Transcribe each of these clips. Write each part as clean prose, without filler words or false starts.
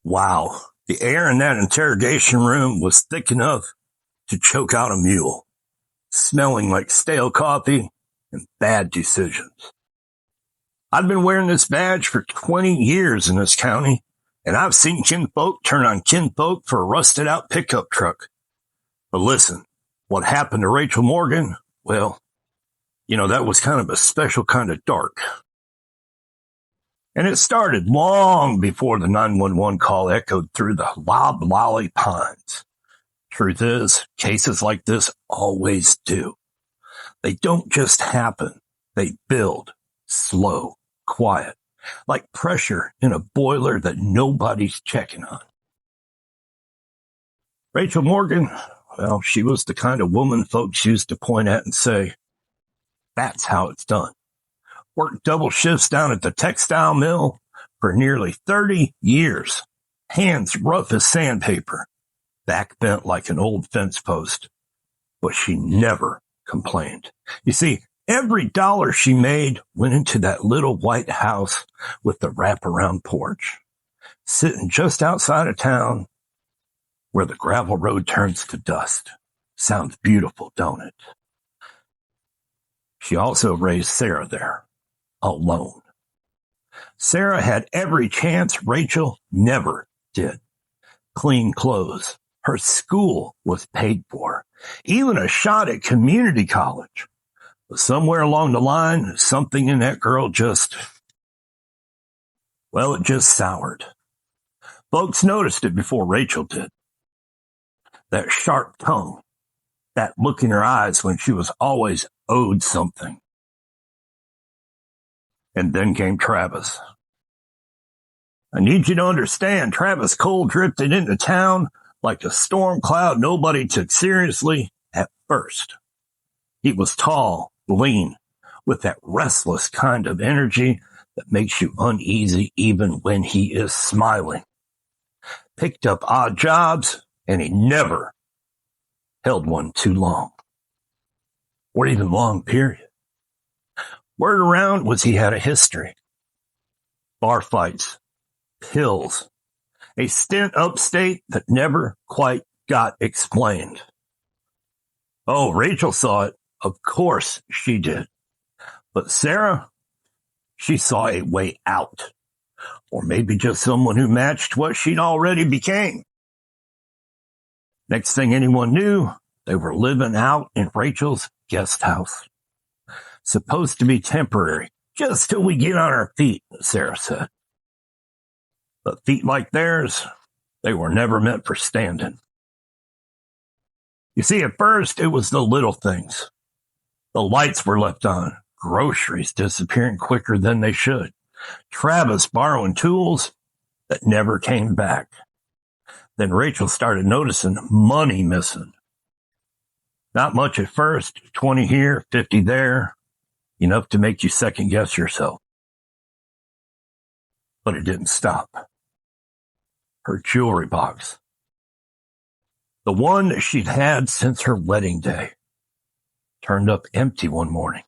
Wow, the air in that interrogation room was thick enough to choke out a mule, smelling like stale coffee and bad decisions. I've been wearing this badge for 20 years in this county, and I've seen kinfolk turn on kinfolk for a rusted-out pickup truck. But listen, what happened to Rachel Morgan, well, that was kind of a special kind of dark. And it started long before the 911 call echoed through the loblolly pines. Truth is, cases like this always do. They don't just happen. They build, slow, quiet, like pressure in a boiler that nobody's checking on. Rachel Morgan, well, she was the kind of woman folks used to point at and say, that's how it's done. Worked double shifts down at the textile mill for nearly 30 years. Hands rough as sandpaper. Back bent like an old fence post. But she never complained. You see, every dollar she made went into that little white house with the wraparound porch, sitting just outside of town where the gravel road turns to dust. Sounds beautiful, don't it? She also raised Sarah there. Alone. Sarah had every chance Rachel never did. Clean clothes. Her school was paid for. Even a shot at community college. But somewhere along the line, something in that girl just soured. Folks noticed it before Rachel did. That sharp tongue. That look in her eyes when she was always owed something. And then came Travis. I need you to understand, Travis Cole drifted into town like a storm cloud nobody took seriously at first. He was tall, lean, with that restless kind of energy that makes you uneasy even when he is smiling. Picked up odd jobs, and he never held one too long. Or even long, period. Word around was he had a history. Bar fights, pills, a stint upstate that never quite got explained. Oh, Rachel saw it. Of course she did. But Sarah, she saw a way out. Or maybe just someone who matched what she'd already became. Next thing anyone knew, they were living out in Rachel's guest house. Supposed to be temporary, just till we get on our feet, Sarah said. But feet like theirs, they were never meant for standing. You see, at first, it was the little things. The lights were left on, groceries disappearing quicker than they should, Travis borrowing tools that never came back. Then Rachel started noticing money missing. Not much at first, 20 here, 50 there. Enough to make you second guess yourself. But it didn't stop. Her jewelry box. The one that she'd had since her wedding day. Turned up empty one morning.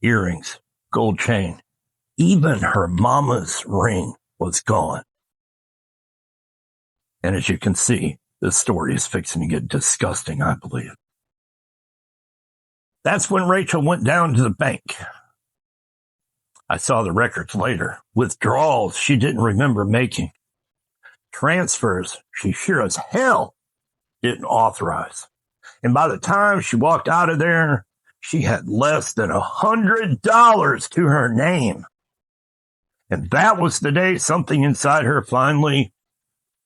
Earrings, gold chain, even her mama's ring was gone. And as you can see, this story is fixing to get disgusting, I believe. That's when Rachel went down to the bank. I saw the records later. Withdrawals she didn't remember making. Transfers she sure as hell didn't authorize. And by the time she walked out of there, she had less than $100 to her name. And that was the day something inside her finally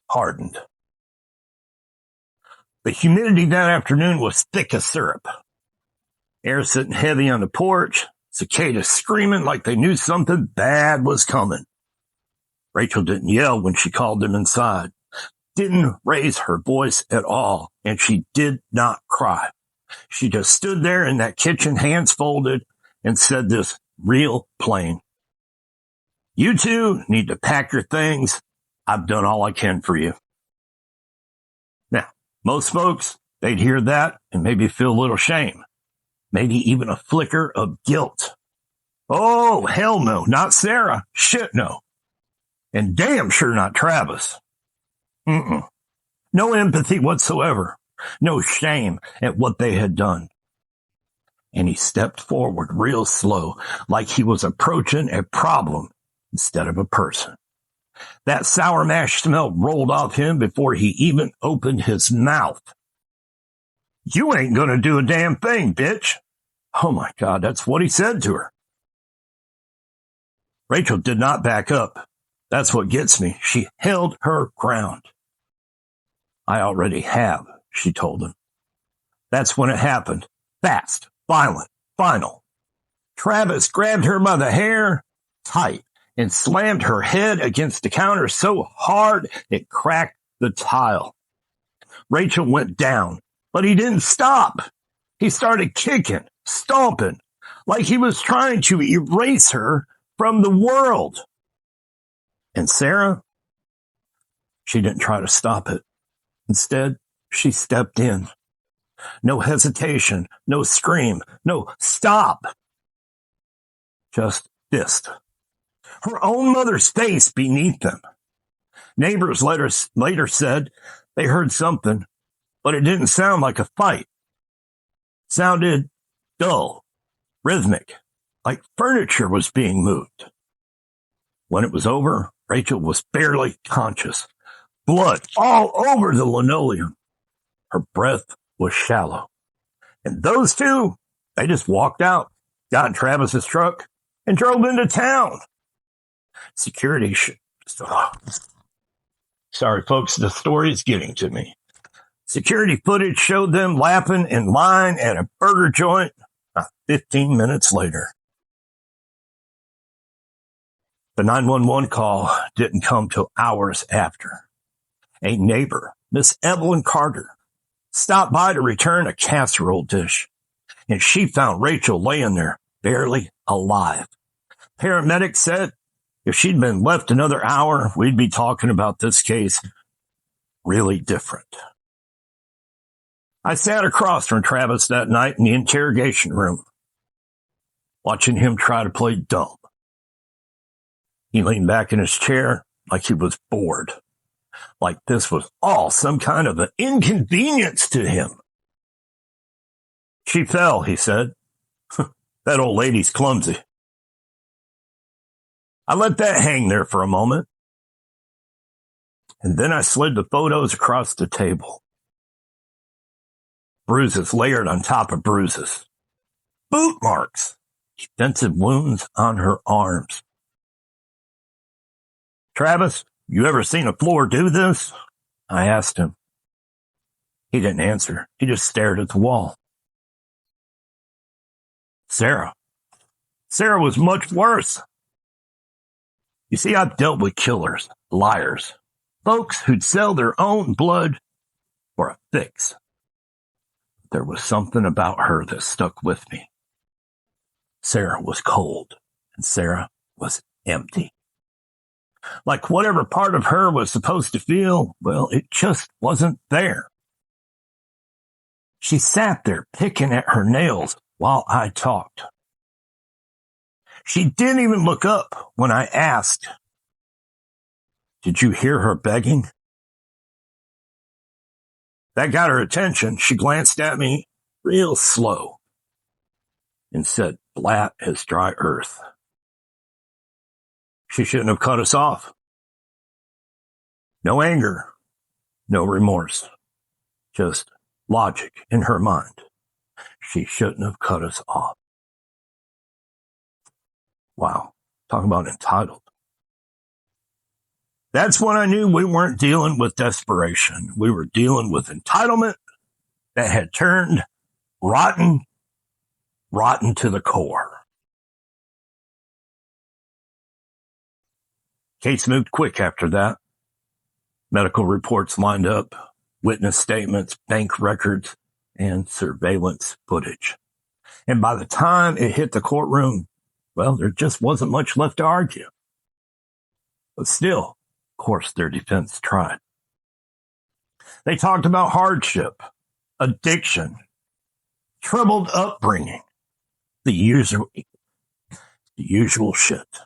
hardened. The humidity that afternoon was thick as syrup. Air sitting heavy on the porch, cicadas screaming like they knew something bad was coming. Rachel didn't yell when she called them inside, didn't raise her voice at all, and she did not cry. She just stood there in that kitchen, hands folded, and said this real plain. You two need to pack your things. I've done all I can for you. Now, most folks, they'd hear that and maybe feel a little shame. Maybe even a flicker of guilt. Oh, hell no, not Sarah. Shit no. And damn sure not Travis. Mm-mm. No empathy whatsoever. No shame at what they had done. And he stepped forward real slow, like he was approaching a problem instead of a person. That sour mash smell rolled off him before he even opened his mouth. You ain't gonna do a damn thing, bitch. Oh my God, that's what he said to her. Rachel did not back up. That's what gets me. She held her ground. I already have, she told him. That's when it happened. Fast, violent, final. Travis grabbed her by the hair, tight, and slammed her head against the counter so hard it cracked the tile. Rachel went down, but he didn't stop. He started kicking, stomping, like he was trying to erase her from the world. And Sarah, she didn't try to stop it. Instead, she stepped in. No hesitation, no scream, no stop. Just fist. Her own mother's face beneath them. Neighbors later said they heard something, but it didn't sound like a fight. It sounded dull, rhythmic, like furniture was being moved. When it was over, Rachel was barely conscious. Blood all over the linoleum. Her breath was shallow. And those two, they just walked out, got in Travis's truck, and drove into town. Security Sorry, folks, the story is getting to me. Security footage showed them lapping in line at a burger joint 15 minutes later. The 911 call didn't come till hours after. A neighbor, Miss Evelyn Carter, stopped by to return a casserole dish, and she found Rachel laying there, barely alive. Paramedics said if she'd been left another hour, we'd be talking about this case really different. I sat across from Travis that night in the interrogation room, watching him try to play dumb. He leaned back in his chair like he was bored, like this was all some kind of an inconvenience to him. She fell, he said. That old lady's clumsy. I let that hang there for a moment, and then I slid the photos across the table. Bruises layered on top of bruises. Boot marks. Extensive wounds on her arms. Travis, you ever seen a floor do this? I asked him. He didn't answer. He just stared at the wall. Sarah was much worse. You see, I've dealt with killers, liars, folks who'd sell their own blood for a fix. There was something about her that stuck with me. Sarah was cold, and Sarah was empty. Like whatever part of her was supposed to feel, well, it just wasn't there. She sat there picking at her nails while I talked. She didn't even look up when I asked, "Did you hear her begging?" That got her attention. She glanced at me real slow and said, flat as dry earth, "She shouldn't have cut us off." No anger, no remorse, just logic in her mind. She shouldn't have cut us off. Wow, talk about entitled. That's when I knew we weren't dealing with desperation. We were dealing with entitlement that had turned rotten to the core. Case moved quick after that. Medical reports lined up, witness statements, bank records, and surveillance footage. And by the time it hit the courtroom, well, there just wasn't much left to argue. But still, of course, their defense tried. They talked about hardship, addiction, troubled upbringing, the usual shit.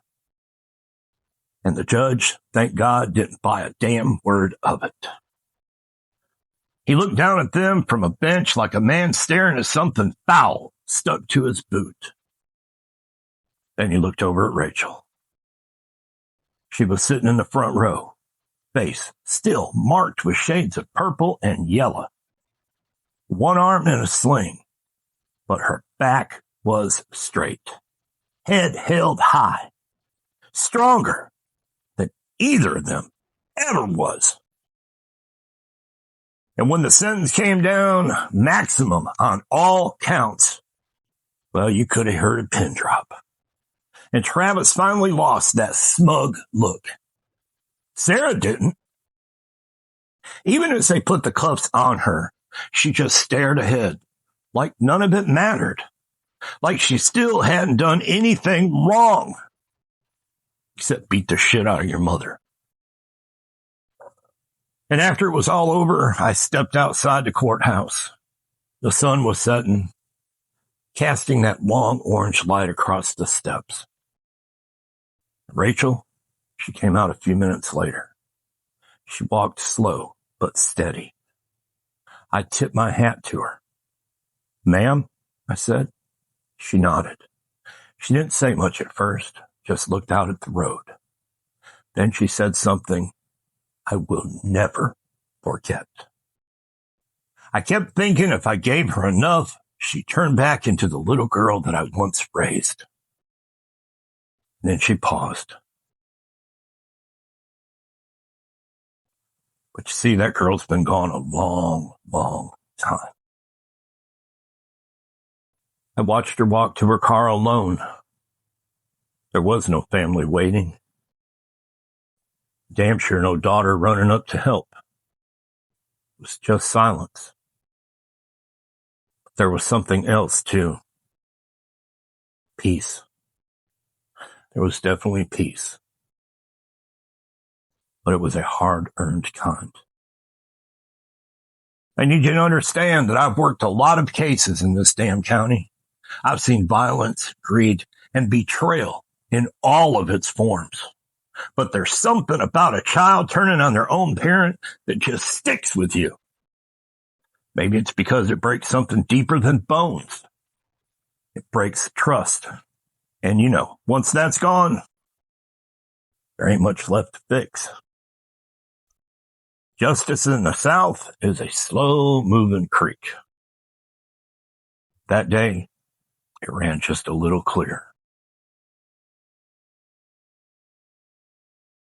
And the judge, thank God, didn't buy a damn word of it. He looked down at them from a bench like a man staring at something foul stuck to his boot. Then he looked over at Rachel. She was sitting in the front row, face still marked with shades of purple and yellow. One arm in a sling, but her back was straight, head held high, stronger than either of them ever was. And when the sentence came down, maximum on all counts, well, you could have heard a pin drop. And Travis finally lost that smug look. Sarah didn't. Even as they put the cuffs on her, she just stared ahead, like none of it mattered, like she still hadn't done anything wrong, except beat the shit out of your mother. And after it was all over, I stepped outside the courthouse. The sun was setting, casting that long orange light across the steps. Rachel, she came out a few minutes later. She walked slow but steady. I tipped my hat to her. "Ma'am," I said. She nodded. She didn't say much at first, just looked out at the road. Then she said something I will never forget. I kept thinking if I gave her enough, she'd turn back into the little girl that I once raised. Then she paused. But you see, that girl's been gone a long, long time. I watched her walk to her car alone. There was no family waiting. Damn sure no daughter running up to help. It was just silence. But there was something else, too. Peace. There was definitely peace. But it was a hard-earned kind. I need you to understand that I've worked a lot of cases in this damn county. I've seen violence, greed, and betrayal in all of its forms. But there's something about a child turning on their own parent that just sticks with you. Maybe it's because it breaks something deeper than bones. It breaks trust. And once that's gone, there ain't much left to fix. Justice in the South is a slow-moving creek. That day, it ran just a little clear.